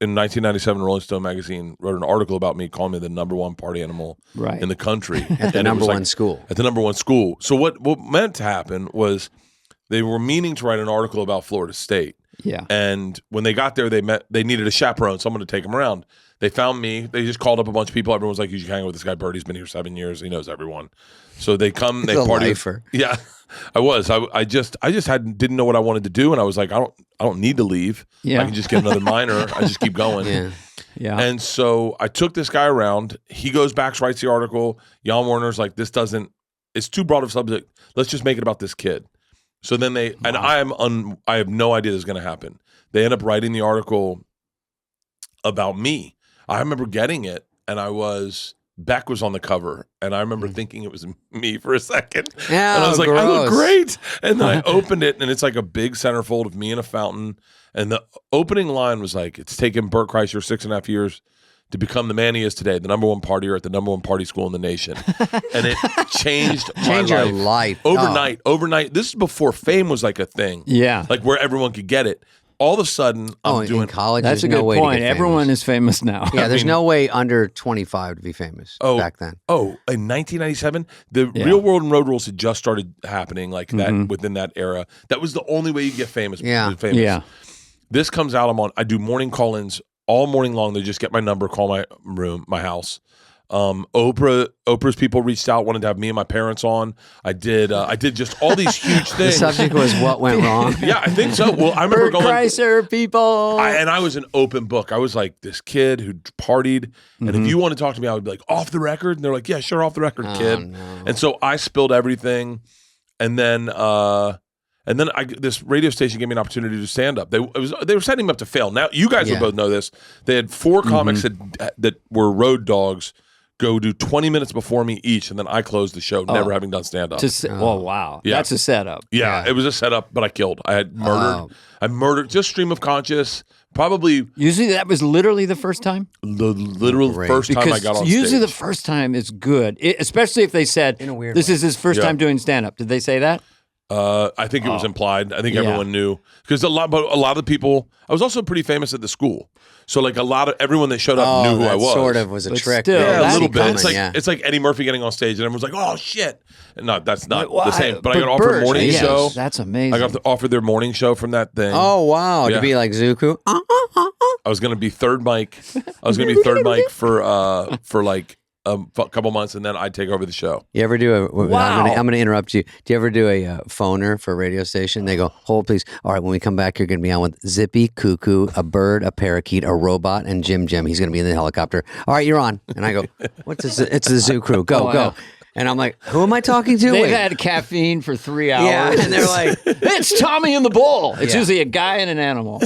in 1997, Rolling Stone magazine wrote an article about me, calling me the #1 party animal in the country at the #1 school. At the #1 school. So what meant to happen was they were meaning to write an article about Florida State. Yeah. And when they got there, they needed a chaperone, someone to take them around. They found me. They just called up a bunch of people. Everyone was like, "You should hang out with this guy, Bert. He's been here 7 years. He knows everyone." So they come, they party. Lifer. Yeah, I was. I just didn't know what I wanted to do, and I was like, I don't need to leave. Yeah. I can just get another minor. I just keep going. Yeah. And so I took this guy around. He goes back, writes the article. Jan Warner's like, it's too broad of subject. Let's just make it about this kid. So then and I have no idea this is going to happen. They end up writing the article about me. I remember getting it, and Beck was on the cover, and I remember thinking it was me for a second. Yeah, and I was like, gross. I look great. And then I opened it, and it's like a big centerfold of me in a fountain. And the opening line was like, it's taken Bert Kreischer 6.5 years to become the man he is today, the #1 partier at the #1 party school in the nation. And it changed my your life. Overnight. This is before fame was like a thing. Yeah. Like where everyone could get it. All of a sudden, I'm doing in college. That's a there's good no way point. To get Everyone famous. is famous now. Yeah, there's no way under 25 to be famous back then. Oh, in 1997, the Real World and Road Rules had just started happening, like that within that era. That was the only way you get famous. Yeah. Yeah. This comes out. I do morning call-ins all morning long. They just get my number, call my room, my house. Oprah's people reached out, wanted to have me and my parents on. I did just all these huge The things. subject was what went wrong. Yeah, I think so. Well, I remember Bert Kreischer, people. I was an open book. I was like this kid who partied, and if you want to talk to me, I would be like, off the record? And they're like, yeah, sure, off the record, kid. No. And so I spilled everything, and then this radio station gave me an opportunity to stand up. They were setting me up to fail. Now you guys will both know this. They had 4 comics that were road dogs go do 20 minutes before me each, and then I closed the show, never having done stand up. Wow. Yeah. That's a setup. Yeah, it was a setup, but I killed. I had murdered. I murdered just stream of conscious. Probably Usually that was literally the first time? the literal first time I got on usually stage. the first time is good, especially if they said, In a weird this way. is his first time doing stand-up. Did they say that? I think it was implied. I think everyone knew because a lot of the people. I was also pretty famous at the school, so like everyone that showed up knew who I was. Sort of was a But trick. still, Yeah, a that's little bit. coming, It's like Eddie Murphy getting on stage and everyone's like, "Oh shit!" And no, that's not Why? the same. But I got offered Bert, a morning yes, show. That's amazing. I got offered their morning show from that thing. Oh wow, Yeah. to be like Zuko. I was going to be third mic. I was going to be third mic for like a couple months, and then I'd take over the show. You ever do a? Wow. I'm going to interrupt you. Do you ever do a phoner for a radio station? They go, hold please. All right, when we come back, you're going to be on with Zippy, Cuckoo, a bird, a parakeet, a robot, and Jim Jim. He's going to be in the helicopter. All right, you're on. And I go, what's this? It's the Zoo Crew. Go, Oh, go. wow. And I'm like, who am I talking to? They've Wait. had caffeine for 3 hours. Yeah, and they're like, it's Tommy and the Bull. It's Yeah. usually a guy and an animal.